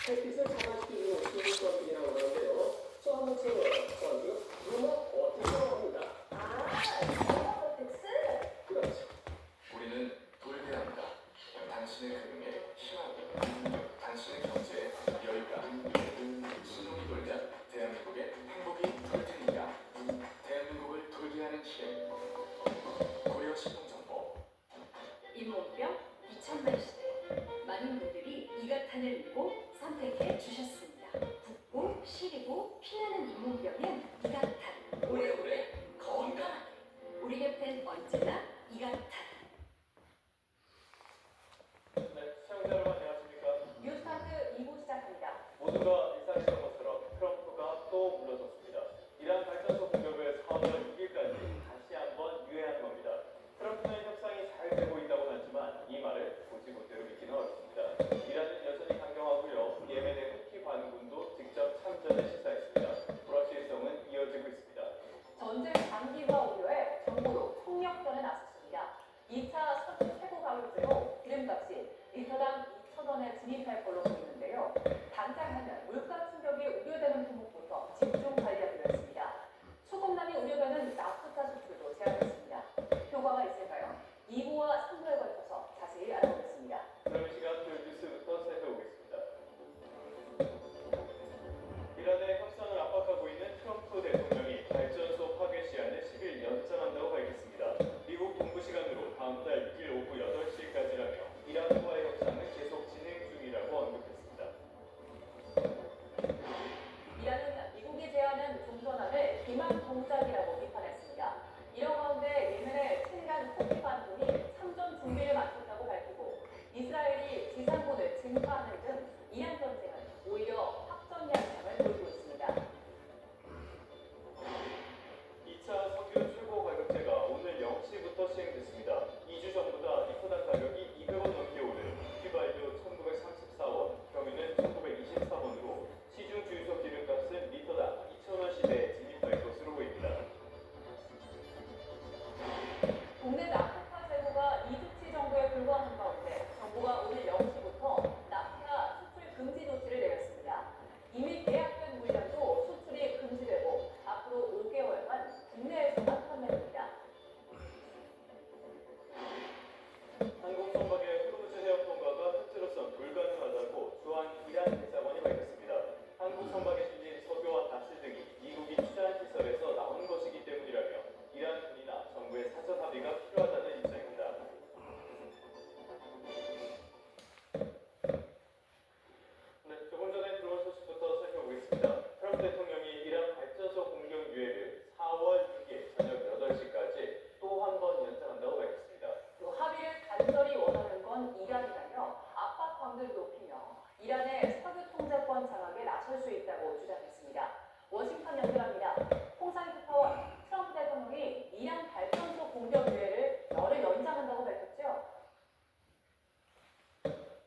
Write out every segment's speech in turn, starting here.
햇빛을 정화시키는 기후 건축이라고 하는데요. 저 한번 쳐봐요. 건축 루머 어택이라고 합니다. 루머 어택스? 그렇죠. 우리는 돌대합니다. 당신의 금융에 희망이, 당신의 경제에 여유가, 신용이 돌면 대한민국의 행복이 돌 테니까. 대한민국을 돌게 하는 힘. 고려신동정보. 잇몸병 2000만 시대. 많은 분들이 이 같탄을 믿고 선택해 주셨습니다. 붓고 시리고 피나는 잇몸병은 이 같탄. 오래오래 건강하게. 우리 곁엔 언제나 이 같탄. 네, 시청자 여러분 안녕하십니까? 뉴스타트 2부 시작합니다. 모두가 예상했던 것처럼 트럼프가 또 물러섰습니다. 이란 발전소 공격을 4월 6일까지 다시 한번 유예하는 겁니다. 트럼프는 협상이 잘 되고 있다고 하지만 이 말을 곧이곧대로 믿기는 어렵습니다. 이란은 여전히 강경하고요. 예멘의 후티 반군도 직접 참전을 시사했습니다. 불확실성은 이어지고 있습니다. 전쟁 장기화 우려에 정부도 총력전에 나섰습니다. 2차 석유 최고 가격제로 기름값이 리터당 2,000원에 진입할 걸로 보이는데요. 당장하면 물가 충격이 우려되는 품목부터 집중 관리하기로 했습니다. 수급난이 우려되는 나프타 수출도 제한했습니다. 효과가 있을까요? 2부와 3부에 걸쳐서 자세히 알아보겠습니다. 그럼 이 시간 그 뉴스부터 살펴보겠습니다. 이란의 협상을 압박하고 있는 트럼프 대통령이 발전소 파괴 시한을 10일 연장한다고 밝혔습니다. 미국 동부 시간으로 다음 달 6일 오후 8시까지라며 이란과의 협상은 계속 진행 중이라고 언급했습니다. 이란은 미국이 제안한 종전안을 기만 동작이라고 비판했습니다. 이런 가운데 예멘의 친이란 후티 반군이 참전 준비를 마쳤다고 밝히고 이스라엘이 지상군을 증파하는 등 이란 전쟁은 오히려 확전 양상을 보이고 있습니다. 2차 석유 최고 가격제가 오늘 0시부터 시행됐습니다. 2주 전보다 리터당 가격이 200원 넘게 오른 휘발유 1934원, 경유는 1924원으로 시중 주유소 기름값은 리터당 2,000원 시대에 진입할 것으로 보입니다. 국내 나프타 재고가 2주치 정도에 불과한 가운데 정부가 오늘 0시부터 나프타 수출 금지 조치를 내렸습니다. 이미 계약된 물량도 수출이 금지되고 앞으로 5개월간 국내에서만 판매됩니다. 한국 선박의 크루즈 해역 통과가 현재로선 불가능하다고 주한 이란 대사관이 밝혔습니다. 한국 선박에 실린 석유와 가스 등이 미국이 투자한 시설에서 나온 것이기 때문이라며 이란 군이나 정부의 사전 합의가 필요하다는 입장입니다. 네, 조금 전에 들어온 소식부터 살펴보겠습니다. 트럼프 대통령이 이란 발전소 공격 유예를 4월 6일 저녁 8시까지 또 한 번 연장한다고 밝혔습니다. 또 합의를 간절히 원하는 건 이란이라며 압박 강도를 높이며 이란의 석유 통제권 장악에 나설 수 있다고 주장했습니다. 워싱턴 연결합니다. 홍상희 특파원, 트럼프 대통령이 이란 발전소 공격 유예를 열흘 연장한다고 밝혔죠?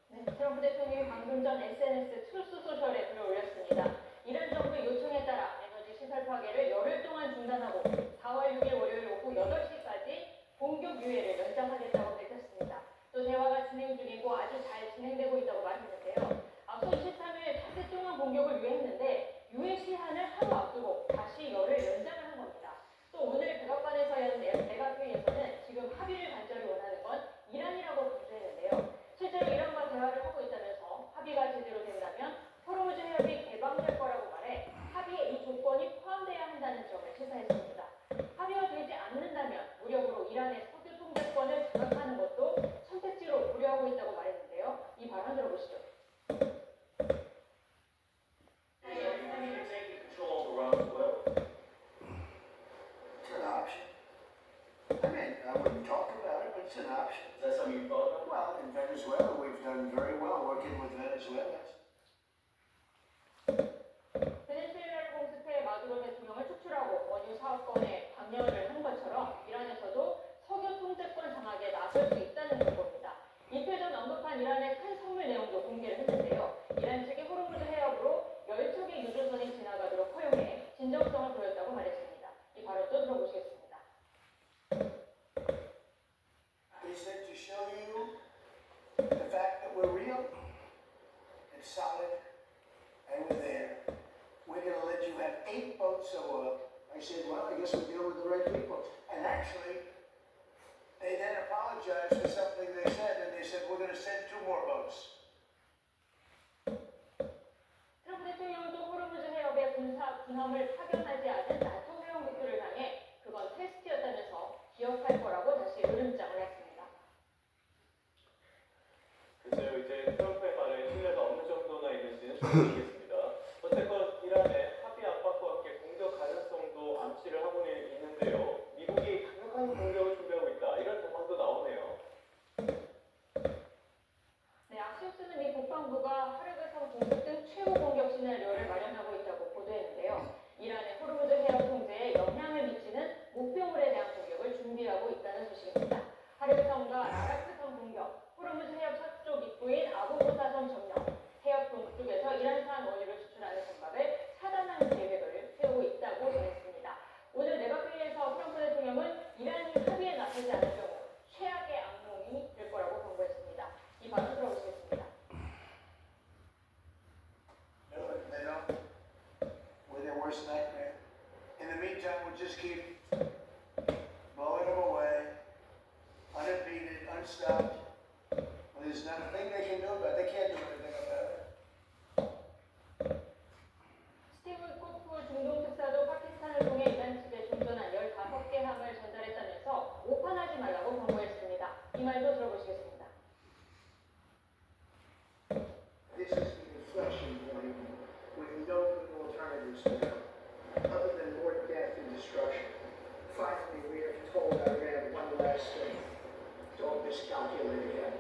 네, 트럼프 대통령이 방금 전 SNS 트루스 소셜에 글을 올렸습니다. 이란 정부의 요청에 따라 에너지 시설 파괴를 열흘 동안 중단하고 4월 6일 월요일 오후 8시까지 공격 유예를 연장하겠다고 밝혔습니다. 또 대화가 진행 중이고 아주 잘 진행되고 있다고 말했는데요. 앞서 23일 닷새 동안 공격을 유예했는데 유예 시한을 하루 앞두고 다시 열흘 연장을 한 겁니다. 또 오늘 백악관에서 연 내각회의에서는 지금 합의를 간절히 원하는 건 이란이라고 강조했는데요. 실제로 이란과 대화를 하고 있다면서 합의가 제대로 된다면 8 boats of oil. I said, well, I guess we're dealing with the right people. And actually, they then apologized for something they said, and they said, we're going to send 2 more boats. 트럼프 대통령도 호르무즈 해협의 군사 군함을 파견하지 않은 나토 회원국들을 향해 그건 테스트였다면서 기억할 거라고 다시 으름장을 놨습니다. 글쎄요, 이제 트럼프의 말에 신뢰가 어느 정도나 있는지는 좀 모르겠습니다. 어쨌건 이란의 합의 압박과 함께 공격 가능성도 암시를 하고 있는데요. 미국이 강력한 공격을 준비하고 있다. 이런 전망도 나오네요. 네, 악시오스는 미 국방부가 하르베성 공습 등 최후 공격 시나리오를 마련하고 있다고 보도했는데요. 이란의 호르무즈 해협 통제에 영향을 미치는 목표물에 대한 공격을 준비하고 있다는 소식입니다. 하르베성과 라라스성 공격, 호르무즈 해협 서쪽 입구인 아부부사성 점령, 해협 동쪽에서 이란산 원유를 수출하는 선박을 차단하는 계획을 세우고 있다고 전했습니다. 오늘 내각회의에서 트럼프 대통령은 이란이 합의에 나서지 않을 경우 최악의 악몽이 될 거라고 경고했습니다. 이 발언 들어보시겠습니다. No, they don't. We're their worst nightmare. In the meantime, we'll just keep blowing them away, unimpeded, unstopped. Well, there's nothing they can do about it. They can't do anything about it. 스티브 코프 중동 특사도 파키스탄을 통해 이란 측에 종전한 15개 함을 전달했다면서 오판하지 말라고 경고했습니다. 이 말도 들어보시겠습니다. This is the inflection point with no good alternatives now, other than more death and destruction. Finally, we have told Iran one last thing. Don't miscalculate again.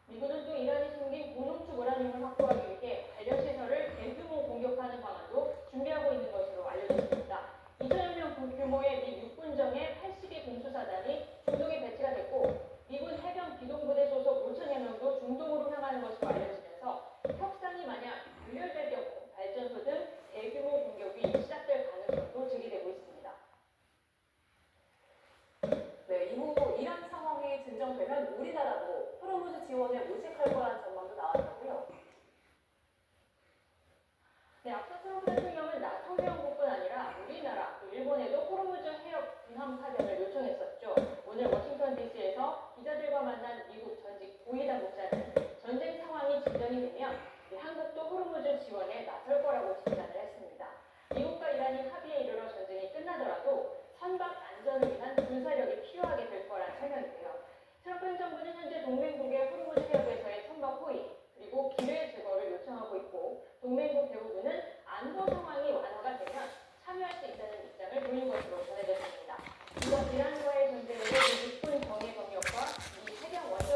미국은 또 이란이 숨긴 고농축 우라늄을 확보하기 위해 관련 시설을 대규모 공격하는 방안도 준비하고 있는 것으로 알려졌습니다. 2천여 명 규모의 미 육군정의 82 공수사단이 중동에 배치가 됐고 미군 해병 기동부대 소속 5천여 명도 중동으로 향하는 것으로 알려지면서 협상이 만약 결렬될 경우 발전소 등 대규모 공격이 시작될 가능성도 제기되고 있습니다. 네, 이후 이란 상황이 진정되면 우리나라도 호르무즈 지원에 모색할 거란